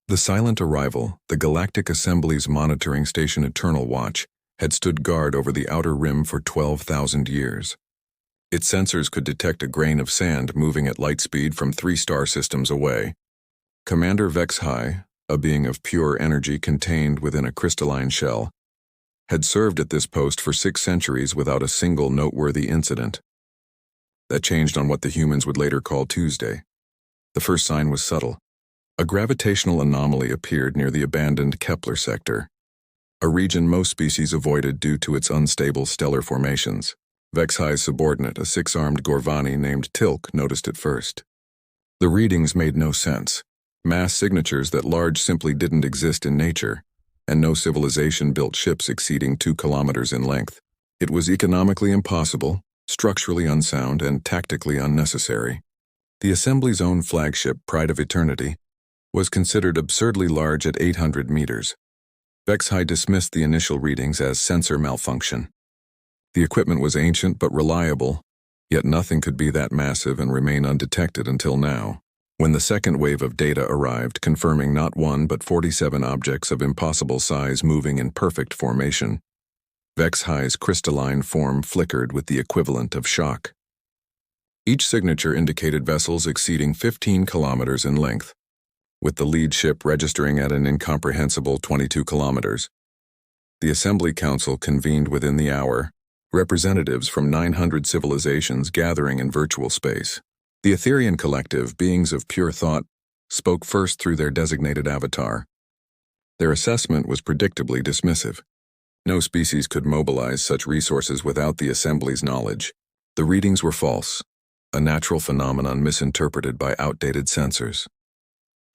The silent arrival, the Galactic Assembly's monitoring station Eternal Watch, had stood guard over the outer rim for 12,000 years. Its sensors could detect a grain of sand moving at light speed from 3 star systems away. Commander HFY, a being of pure energy contained within a crystalline shell, had served at this post for 6 centuries without a single noteworthy incident. That changed on what the humans would later call Tuesday. The first sign was subtle. A gravitational anomaly appeared near the abandoned Kepler sector, a region most species avoided due to its unstable stellar formations. HFY's subordinate, a 6-armed Gorvani named Tilk, noticed it first. The readings made no sense. Mass signatures that large simply didn't exist in nature, and no civilization built ships exceeding 2 kilometers in length. It was economically impossible, structurally unsound, and tactically unnecessary. The Assembly's own flagship, Pride of Eternity, was considered absurdly large at 800 meters. HFY dismissed the initial readings as sensor malfunction. The equipment was ancient but reliable, yet nothing could be that massive and remain undetected until now, when the second wave of data arrived, confirming not 1 but 47 objects of impossible size moving in perfect formation. HFY's crystalline form flickered with the equivalent of shock. Each signature indicated vessels exceeding 15 kilometers in length, with the lead ship registering at an incomprehensible 22 kilometers. The Assembly Council convened within the hour, representatives from 900 civilizations gathering in virtual space. The Etherian collective, beings of pure thought, spoke first through their designated avatar. Their assessment was predictably dismissive. No species could mobilize such resources without the Assembly's knowledge. The readings were false, a natural phenomenon misinterpreted by outdated sensors.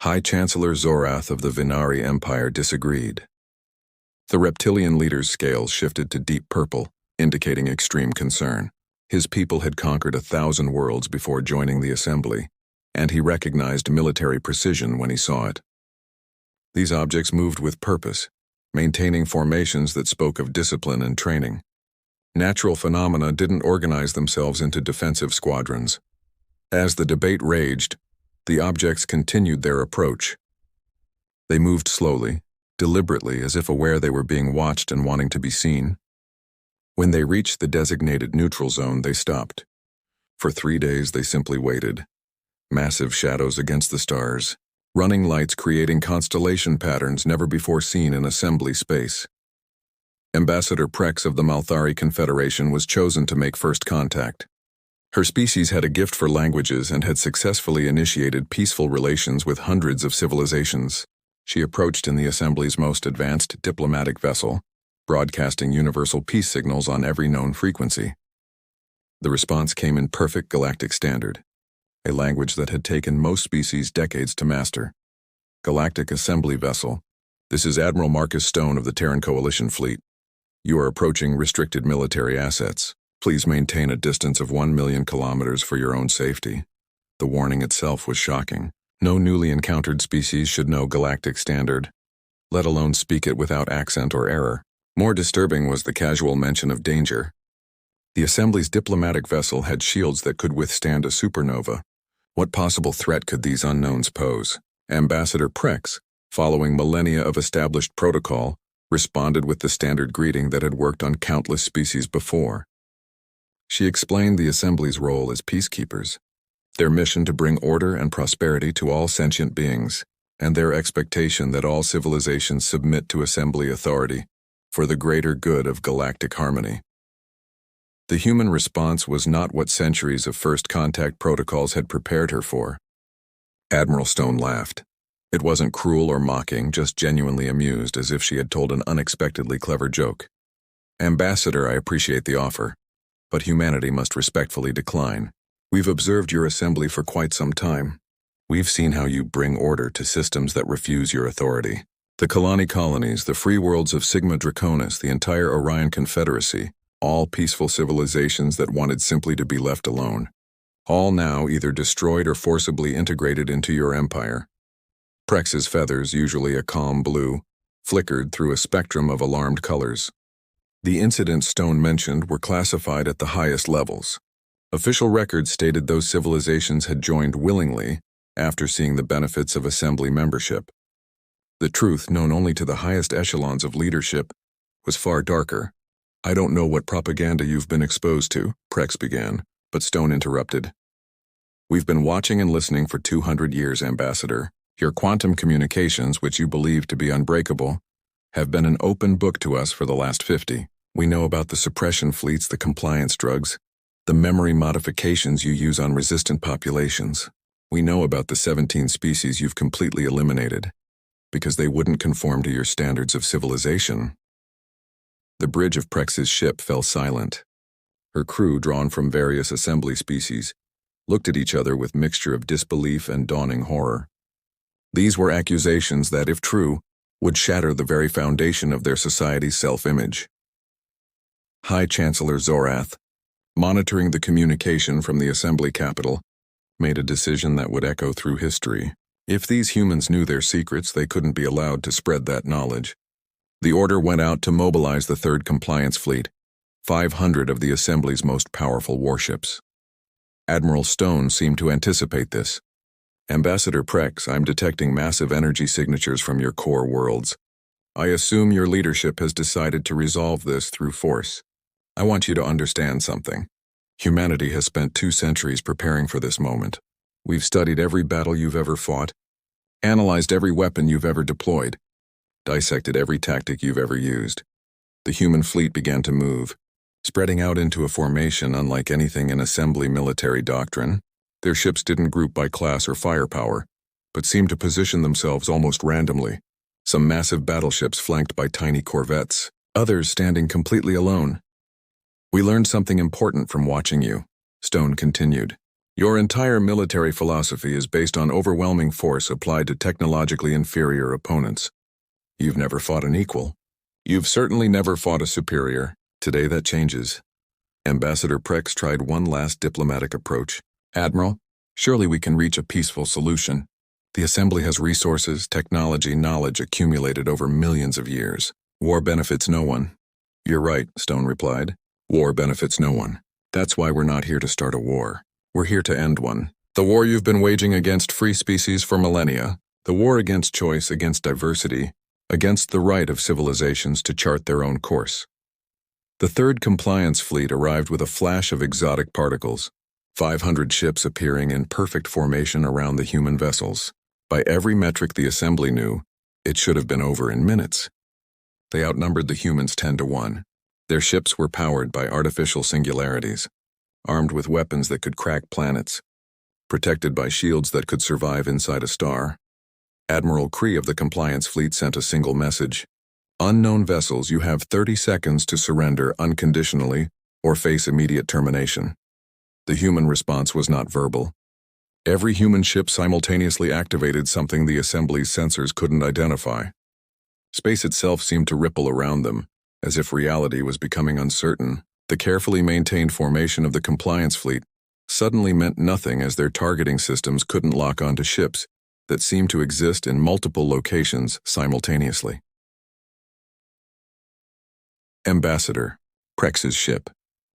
High Chancellor Zorath of the Vinari Empire disagreed. The reptilian leader's scales shifted to deep purple, indicating extreme concern. His people had conquered 1,000 worlds before joining the Assembly, and he recognized military precision when he saw it. These objects moved with purpose, maintaining formations that spoke of discipline and training. Natural phenomena didn't organize themselves into defensive squadrons. As the debate raged, the objects continued their approach. They moved slowly, deliberately, as if aware they were being watched and wanting to be seen. When they reached the designated neutral zone, they stopped. For 3 days, they simply waited. Massive shadows against the stars, running lights creating constellation patterns never before seen in Assembly space. Ambassador Prex of the Malthari Confederation was chosen to make first contact. Her species had a gift for languages and had successfully initiated peaceful relations with hundreds of civilizations. She approached in the Assembly's most advanced diplomatic vessel, broadcasting universal peace signals on every known frequency. The response came in perfect galactic standard, a language that had taken most species decades to master. Galactic Assembly Vessel, this is Admiral Marcus Stone of the Terran Coalition Fleet. You are approaching restricted military assets. Please maintain a distance of 1 million kilometers for your own safety. The warning itself was shocking. No newly encountered species should know galactic standard, let alone speak it without accent or error. More disturbing was the casual mention of danger. The Assembly's diplomatic vessel had shields that could withstand a supernova. What possible threat could these unknowns pose? Ambassador Prex, following millennia of established protocol, responded with the standard greeting that had worked on countless species before. She explained the Assembly's role as peacekeepers, their mission to bring order and prosperity to all sentient beings, and their expectation that all civilizations submit to Assembly authority for the greater good of galactic harmony. The human response was not what centuries of first contact protocols had prepared her for. Admiral Stone laughed. It wasn't cruel or mocking, just genuinely amused, as if she had told an unexpectedly clever joke. Ambassador, I appreciate the offer, but humanity must respectfully decline. We've observed your Assembly for quite some time. We've seen how you bring order to systems that refuse your authority. The Kalani colonies, the free worlds of Sigma Draconis, the entire Orion Confederacy, all peaceful civilizations that wanted simply to be left alone. All now either destroyed or forcibly integrated into your empire. Prex's feathers, usually a calm blue, flickered through a spectrum of alarmed colors. The incidents Stone mentioned were classified at the highest levels. Official records stated those civilizations had joined willingly after seeing the benefits of Assembly membership. The truth, known only to the highest echelons of leadership, was far darker. "I don't know what propaganda you've been exposed to," Prex began, but Stone interrupted. "We've been watching and listening for 200 years, Ambassador. Your quantum communications, which you believe to be unbreakable, have been an open book to us for the last 50. We know about the suppression fleets, the compliance drugs, the memory modifications you use on resistant populations. We know about the 17 species you've completely eliminated, because they wouldn't conform to your standards of civilization." The bridge of Prex's ship fell silent. Her crew, drawn from various assembly species, looked at each other with mixture of disbelief and dawning horror. These were accusations that, if true, would shatter the very foundation of their society's self-image. High Chancellor Zorath, monitoring the communication from the assembly capital, made a decision that would echo through history. If these humans knew their secrets, they couldn't be allowed to spread that knowledge. The order went out to mobilize the Third Compliance Fleet, 500 of the Assembly's most powerful warships. Admiral Stone seemed to anticipate this. "Ambassador Prex, I'm detecting massive energy signatures from your core worlds. I assume your leadership has decided to resolve this through force. I want you to understand something. Humanity has spent 2 centuries preparing for this moment. We've studied every battle you've ever fought, analyzed every weapon you've ever deployed, dissected every tactic you've ever used." The human fleet began to move, spreading out into a formation unlike anything in assembly military doctrine. Their ships didn't group by class or firepower, but seemed to position themselves almost randomly. Some massive battleships flanked by tiny corvettes, others standing completely alone. "We learned something important from watching you," Stone continued. "Your entire military philosophy is based on overwhelming force applied to technologically inferior opponents. You've never fought an equal. You've certainly never fought a superior. Today that changes." Ambassador Prex tried one last diplomatic approach. "Admiral, surely we can reach a peaceful solution. The Assembly has resources, technology, knowledge accumulated over millions of years. War benefits no one." "You're right," Stone replied. "War benefits no one. That's why we're not here to start a war. We're here to end one. The war you've been waging against free species for millennia, the war against choice, against diversity, against the right of civilizations to chart their own course." The Third Compliance Fleet arrived with a flash of exotic particles, 500 ships appearing in perfect formation around the human vessels. By every metric the Assembly knew, it should have been over in minutes. They outnumbered the humans 10-1. Their ships were powered by artificial singularities, armed with weapons that could crack planets, protected by shields that could survive inside a star. Admiral Kree of the Compliance Fleet sent a single message. "Unknown vessels, you have 30 seconds to surrender unconditionally or face immediate termination." The human response was not verbal. Every human ship simultaneously activated something the Assembly's sensors couldn't identify. Space itself seemed to ripple around them, as if reality was becoming uncertain. The carefully maintained formation of the Compliance Fleet suddenly meant nothing, as their targeting systems couldn't lock onto ships that seemed to exist in multiple locations simultaneously. Ambassador Prex's ship,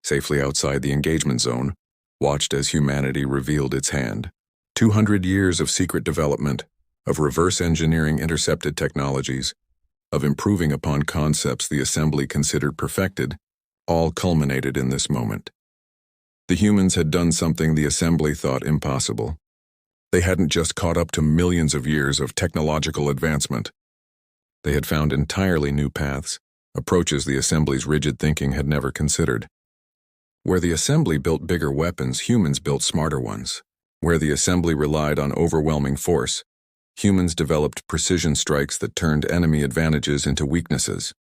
safely outside the engagement zone, watched as humanity revealed its hand. 200 years of secret development, of reverse engineering intercepted technologies, of improving upon concepts the Assembly considered perfected, all culminated in this moment. The humans had done something the Assembly thought impossible. They hadn't just caught up to millions of years of technological advancement. They had found entirely new paths, approaches the Assembly's rigid thinking had never considered. Where the Assembly built bigger weapons, humans built smarter ones. Where the Assembly relied on overwhelming force, humans developed precision strikes that turned enemy advantages into weaknesses.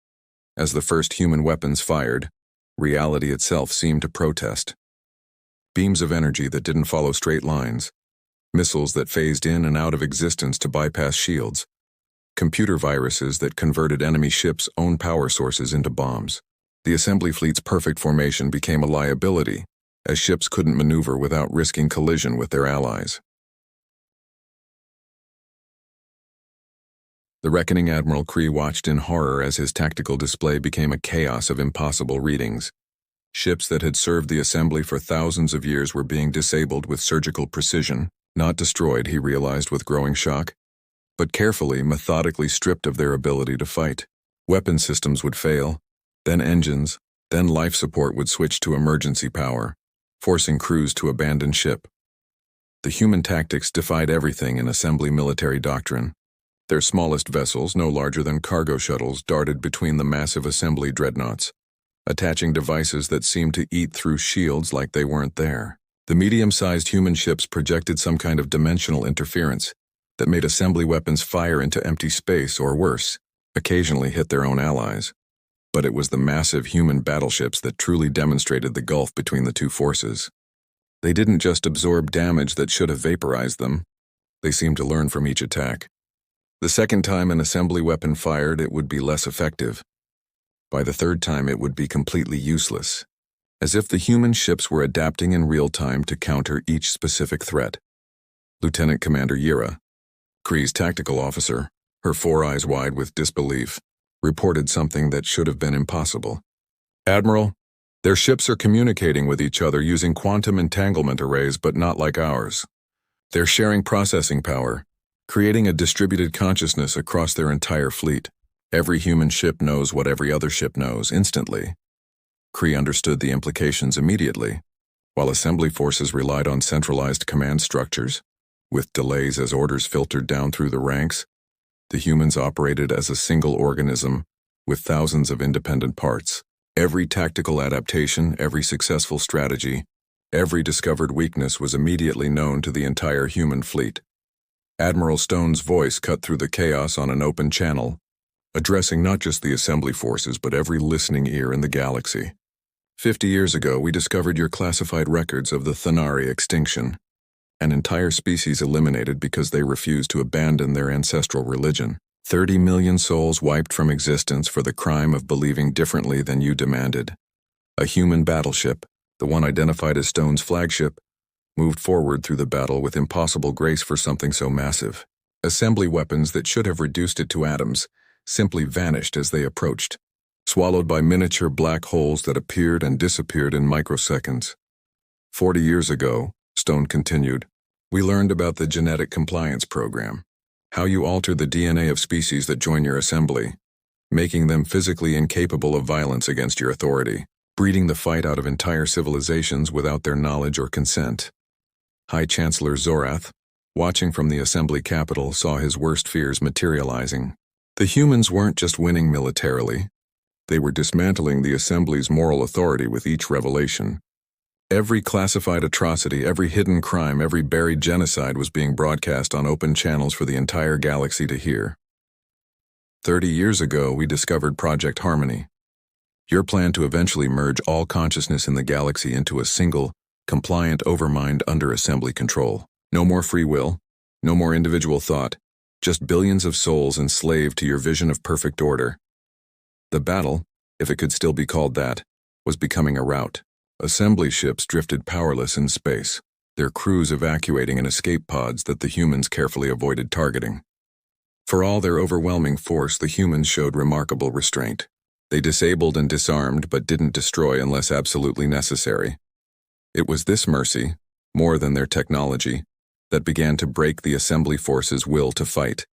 As the first human weapons fired, reality itself seemed to protest. Beams of energy that didn't follow straight lines, missiles that phased in and out of existence to bypass shields, computer viruses that converted enemy ships' own power sources into bombs. The Assembly fleet's perfect formation became a liability, as ships couldn't maneuver without risking collision with their allies. The reckoning Admiral Kree watched in horror as his tactical display became a chaos of impossible readings. Ships that had served the Assembly for thousands of years were being disabled with surgical precision, not destroyed, he realized with growing shock, but carefully, methodically stripped of their ability to fight. Weapon systems would fail, then engines, then life support would switch to emergency power, forcing crews to abandon ship. The human tactics defied everything in assembly military doctrine. Their smallest vessels, no larger than cargo shuttles, darted between the massive assembly dreadnoughts, attaching devices that seemed to eat through shields like they weren't there. The medium-sized human ships projected some kind of dimensional interference that made assembly weapons fire into empty space or worse, occasionally hit their own allies. But it was the massive human battleships that truly demonstrated the gulf between the two forces. They didn't just absorb damage that should have vaporized them. They seemed to learn from each attack. The second time an assembly weapon fired, it would be less effective. By the third time, it would be completely useless, as if the human ships were adapting in real time to counter each specific threat. Lieutenant Commander Yira, Kree's tactical officer, her 4 eyes wide with disbelief, reported something that should have been impossible. "Admiral, their ships are communicating with each other using quantum entanglement arrays, but not like ours. They're sharing processing power, creating a distributed consciousness across their entire fleet. Every human ship knows what every other ship knows instantly." Kree understood the implications immediately. While assembly forces relied on centralized command structures, with delays as orders filtered down through the ranks, the humans operated as a single organism with thousands of independent parts. Every tactical adaptation, every successful strategy, every discovered weakness was immediately known to the entire human fleet. Admiral Stone's voice cut through the chaos on an open channel, addressing not just the assembly forces but every listening ear in the galaxy. 50 years ago, we discovered your classified records of the Thanari extinction. An entire species eliminated because they refused to abandon their ancestral religion. 30 million souls wiped from existence for the crime of believing differently than you demanded. A human battleship, the one identified as Stone's flagship, moved forward through the battle with impossible grace for something so massive. Assembly weapons that should have reduced it to atoms simply vanished as they approached, swallowed by miniature black holes that appeared and disappeared in microseconds. 40 years ago, Stone continued, we learned about the genetic compliance program, how you alter the DNA of species that join your assembly, making them physically incapable of violence against your authority, breeding the fight out of entire civilizations without their knowledge or consent. High Chancellor Zorath, watching from the assembly capital, saw his worst fears materializing. The humans weren't just winning militarily. They were dismantling the assembly's moral authority with each revelation. Every classified atrocity, every hidden crime, every buried genocide was being broadcast on open channels for the entire galaxy to hear. 30 years ago, we discovered Project Harmony. Your plan to eventually merge all consciousness in the galaxy into a single, compliant overmind under assembly control. No more free will, no more individual thought, just billions of souls enslaved to your vision of perfect order. The battle, if it could still be called that, was becoming a rout. Assembly ships drifted powerless in space, their crews evacuating in escape pods that the humans carefully avoided targeting. For all their overwhelming force, the humans showed remarkable restraint. They disabled and disarmed but didn't destroy unless absolutely necessary. It was this mercy, more than their technology, that began to break the assembly force's will to fight.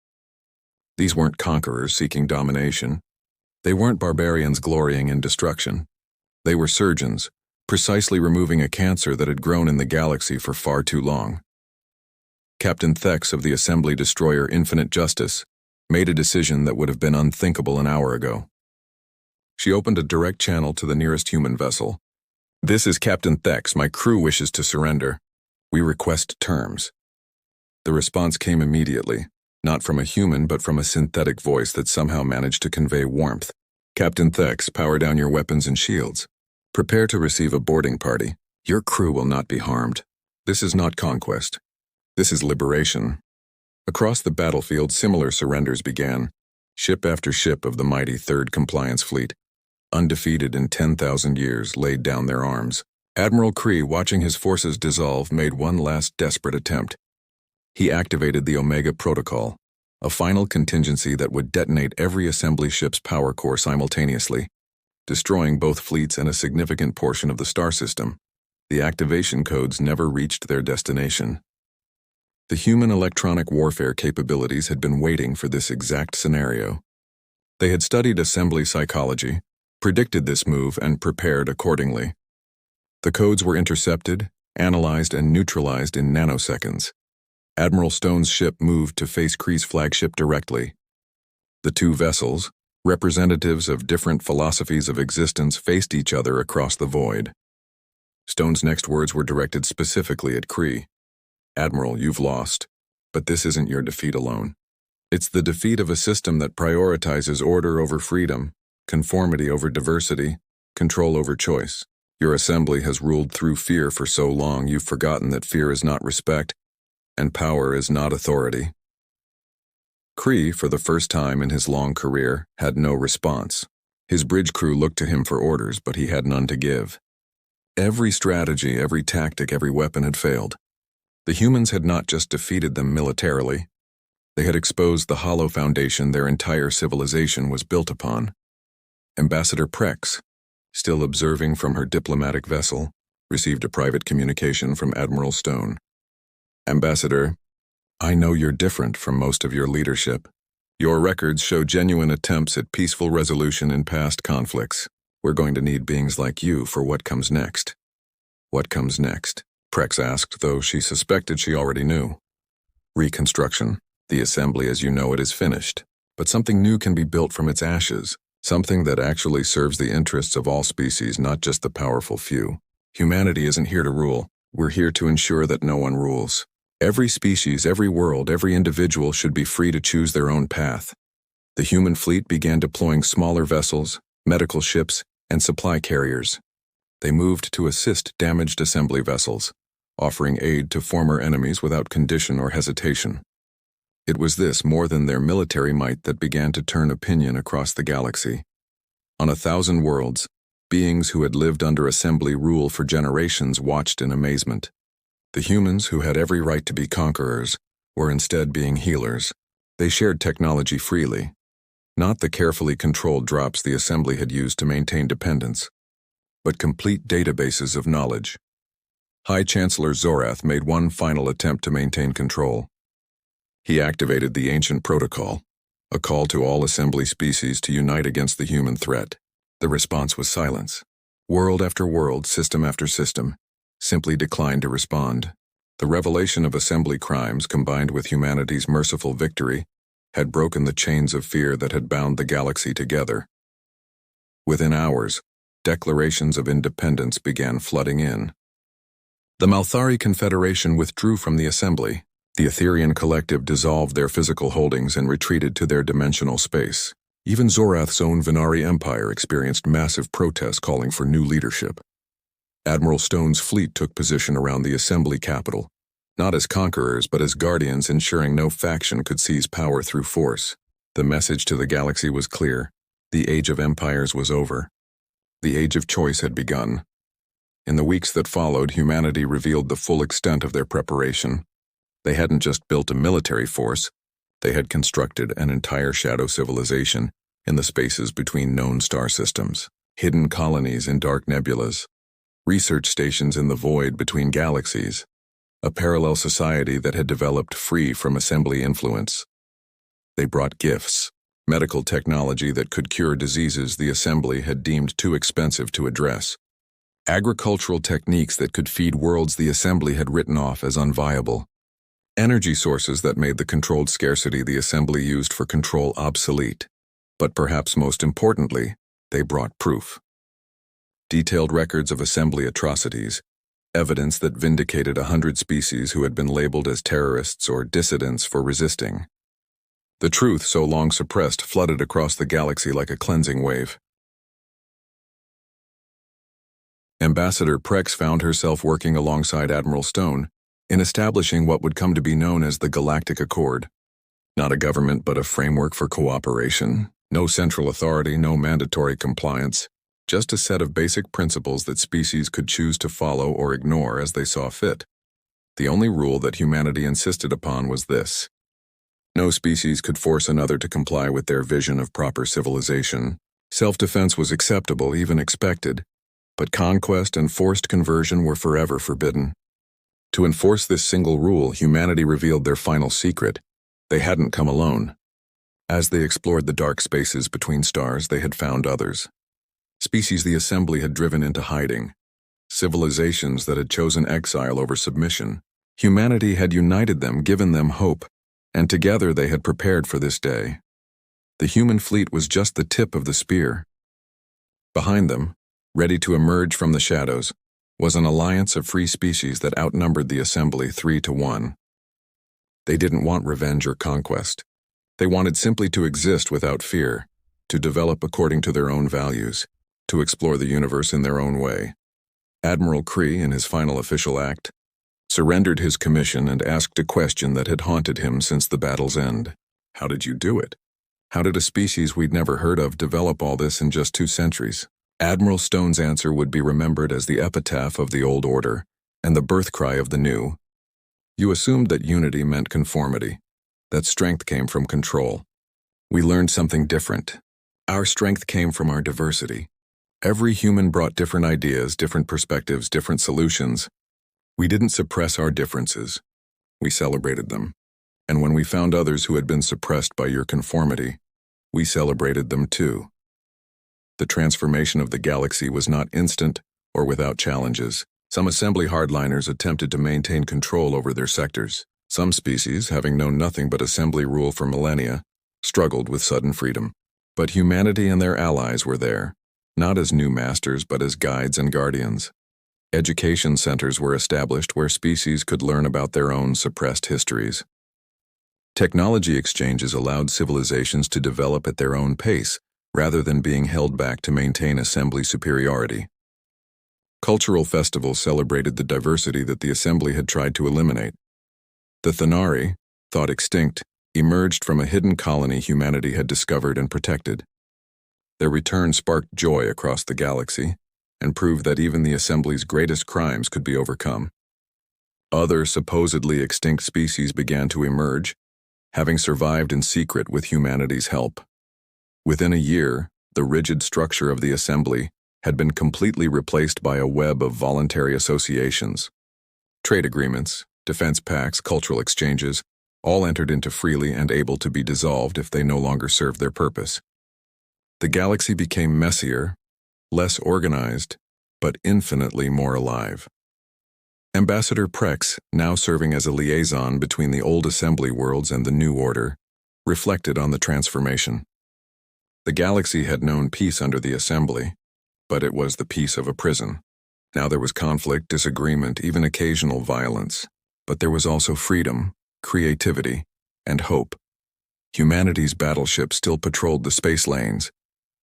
These weren't conquerors seeking domination. They weren't barbarians glorying in destruction. They were surgeons, precisely removing a cancer that had grown in the galaxy for far too long. Captain Thex of the assembly destroyer Infinite Justice made a decision that would have been unthinkable an hour ago. She opened a direct channel to the nearest human vessel. "This is Captain Thex. My crew wishes to surrender. We request terms." The response came immediately, not from a human but from a synthetic voice that somehow managed to convey warmth. "Captain Thex, power down your weapons and shields. Prepare to receive a boarding party. Your crew will not be harmed. This is not conquest. This is liberation." Across the battlefield, similar surrenders began. Ship after ship of the mighty Third Compliance Fleet, undefeated in 10,000 years, laid down their arms. Admiral Kree, watching his forces dissolve, made one last desperate attempt. He activated the Omega Protocol, a final contingency that would detonate every assembly ship's power core simultaneously, destroying both fleets and a significant portion of the star system. The activation codes never reached their destination. The human electronic warfare capabilities had been waiting for this exact scenario. They had studied assembly psychology, predicted this move, and prepared accordingly. The codes were intercepted, analyzed, and neutralized in nanoseconds. Admiral Stone's ship moved to face Kree's flagship directly. The two vessels, representatives of different philosophies of existence, faced each other across the void. Stone's next words were directed specifically at Kree. "Admiral, you've lost, but this isn't your defeat alone. It's the defeat of a system that prioritizes order over freedom, conformity over diversity, control over choice. Your assembly has ruled through fear for so long you've forgotten that fear is not respect, and power is not authority." Kree, for the first time in his long career, had no response. His bridge crew looked to him for orders, but he had none to give. Every strategy, every tactic, every weapon had failed. The humans had not just defeated them militarily. They had exposed the hollow foundation their entire civilization was built upon. Ambassador Prex, still observing from her diplomatic vessel, received a private communication from Admiral Stone. "Ambassador, I know you're different from most of your leadership. Your records show genuine attempts at peaceful resolution in past conflicts. We're going to need beings like you for what comes next." "What comes next?" Prex asked, though she suspected she already knew. "Reconstruction. The assembly as you know it is finished, but something new can be built from its ashes, something that actually serves the interests of all species, not just the powerful few. Humanity isn't here to rule. We're here to ensure that no one rules. Every species, every world, every individual should be free to choose their own path." The human fleet began deploying smaller vessels, medical ships, and supply carriers. They moved to assist damaged assembly vessels, offering aid to former enemies without condition or hesitation. It was this, more than their military might, that began to turn opinion across the galaxy. On 1,000 worlds, beings who had lived under assembly rule for generations watched in amazement. The humans, who had every right to be conquerors, were instead being healers. They shared technology freely, not the carefully controlled drops the assembly had used to maintain dependence, but complete databases of knowledge. High Chancellor Zorath made one final attempt to maintain control. He activated the ancient protocol, a call to all assembly species to unite against the human threat. The response was silence. World after world, system after system, simply declined to respond. The revelation of assembly crimes, combined with humanity's merciful victory, had broken the chains of fear that had bound the galaxy together. Within hours, declarations of independence began flooding in. The Malthari Confederation withdrew from the assembly. The Etherian collective dissolved their physical holdings and retreated to their dimensional space. Even Zorath's own Venari Empire experienced massive protests calling for new leadership. Admiral Stone's fleet took position around the assembly capital, not as conquerors but as guardians, ensuring no faction could seize power through force. The message to the galaxy was clear. The age of empires was over. The age of choice had begun. In the weeks that followed, humanity revealed the full extent of their preparation. They hadn't just built a military force, they had constructed an entire shadow civilization in the spaces between known star systems, hidden colonies in dark nebulas, research stations in the void between galaxies, a parallel society that had developed free from assembly influence. They brought gifts, medical technology that could cure diseases the assembly had deemed too expensive to address, agricultural techniques that could feed worlds the assembly had written off as unviable, energy sources that made the controlled scarcity the assembly used for control obsolete. But perhaps most importantly, they brought proof. Detailed records of assembly atrocities, evidence that vindicated 100 species who had been labeled as terrorists or dissidents for resisting. The truth, so long suppressed, flooded across the galaxy like a cleansing wave. Ambassador Prex found herself working alongside Admiral Stone in establishing what would come to be known as the Galactic Accord. Not a government, but a framework for cooperation. No central authority, no mandatory compliance. Just a set of basic principles that species could choose to follow or ignore as they saw fit. The only rule that humanity insisted upon was this: no species could force another to comply with their vision of proper civilization. Self-defense was acceptable, even expected, but conquest and forced conversion were forever forbidden. To enforce this single rule, humanity revealed their final secret. They hadn't come alone. As they explored the dark spaces between stars, they had found others. Species the assembly had driven into hiding. Civilizations that had chosen exile over submission. Humanity had united them, given them hope, and together they had prepared for this day. The human fleet was just the tip of the spear. Behind them, ready to emerge from the shadows, was an alliance of free species that outnumbered the assembly 3-1. They didn't want revenge or conquest. They wanted simply to exist without fear, to develop according to their own values, to explore the universe in their own way. Admiral Kree, in his final official act, surrendered his commission and asked a question that had haunted him since the battle's end. How did you do it? How did a species we'd never heard of develop all this in just 2 centuries? Admiral Stone's answer would be remembered as the epitaph of the old order and the birth cry of the new. You assumed that unity meant conformity, that strength came from control. We learned something different. Our strength came from our diversity. Every human brought different ideas, different perspectives, different solutions. We didn't suppress our differences. We celebrated them. And when we found others who had been suppressed by your conformity, we celebrated them too. The transformation of the galaxy was not instant or without challenges. Some assembly hardliners attempted to maintain control over their sectors. Some species, having known nothing but assembly rule for millennia, struggled with sudden freedom. But humanity and their allies were there, not as new masters but as guides and guardians. Education centers were established where species could learn about their own suppressed histories. Technology exchanges allowed civilizations to develop at their own pace, rather than being held back to maintain assembly superiority. Cultural festivals celebrated the diversity that the assembly had tried to eliminate. The Thanari, thought extinct, emerged from a hidden colony humanity had discovered and protected. Their return sparked joy across the galaxy and proved that even the assembly's greatest crimes could be overcome. Other supposedly extinct species began to emerge, having survived in secret with humanity's help. Within a year, the rigid structure of the assembly had been completely replaced by a web of voluntary associations. Trade agreements, defense pacts, cultural exchanges, all entered into freely and able to be dissolved if they no longer served their purpose. The galaxy became messier, less organized, but infinitely more alive. Ambassador Prex, now serving as a liaison between the old assembly worlds and the new order, reflected on the transformation. The galaxy had known peace under the assembly, but it was the peace of a prison. Now there was conflict, disagreement, even occasional violence, but there was also freedom, creativity, and hope. Humanity's battleships still patrolled the space lanes,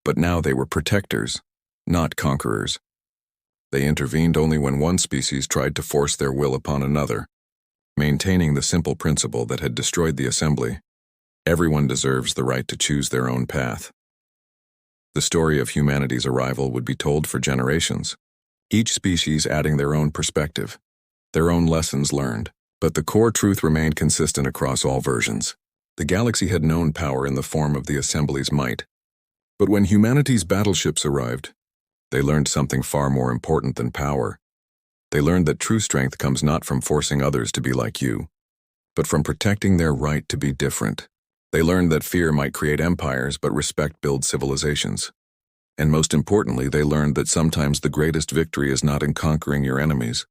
but now they were protectors, not conquerors. They intervened only when one species tried to force their will upon another, maintaining the simple principle that had destroyed the assembly. Everyone deserves the right to choose their own path. The story of humanity's arrival would be told for generations, each species adding their own perspective, their own lessons learned. But the core truth remained consistent across all versions. The galaxy had known power in the form of the assembly's might. But when humanity's battleships arrived, they learned something far more important than power. They learned that true strength comes not from forcing others to be like you, but from protecting their right to be different. They learned that fear might create empires, but respect builds civilizations. And most importantly, they learned that sometimes the greatest victory is not in conquering your enemies,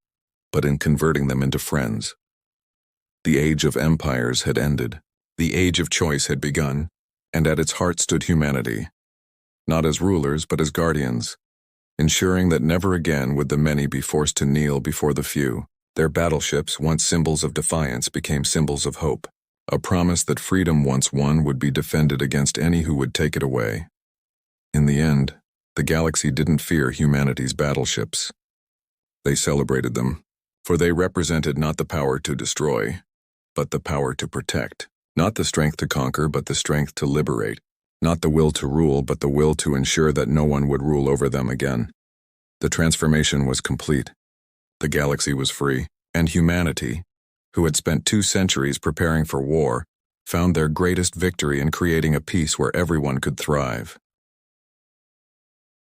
but in converting them into friends. The age of empires had ended. The age of choice had begun, and at its heart stood humanity, not as rulers but as guardians, ensuring that never again would the many be forced to kneel before the few. Their battleships, once symbols of defiance, became symbols of hope, a promise that freedom once won would be defended against any who would take it away. In the end, the galaxy didn't fear humanity's battleships. They celebrated them, for they represented not the power to destroy, but the power to protect. Not the strength to conquer, but the strength to liberate. Not the will to rule, but the will to ensure that no one would rule over them again. The transformation was complete. The galaxy was free, and humanity, who had spent 2 centuries preparing for war, found their greatest victory in creating a peace where everyone could thrive.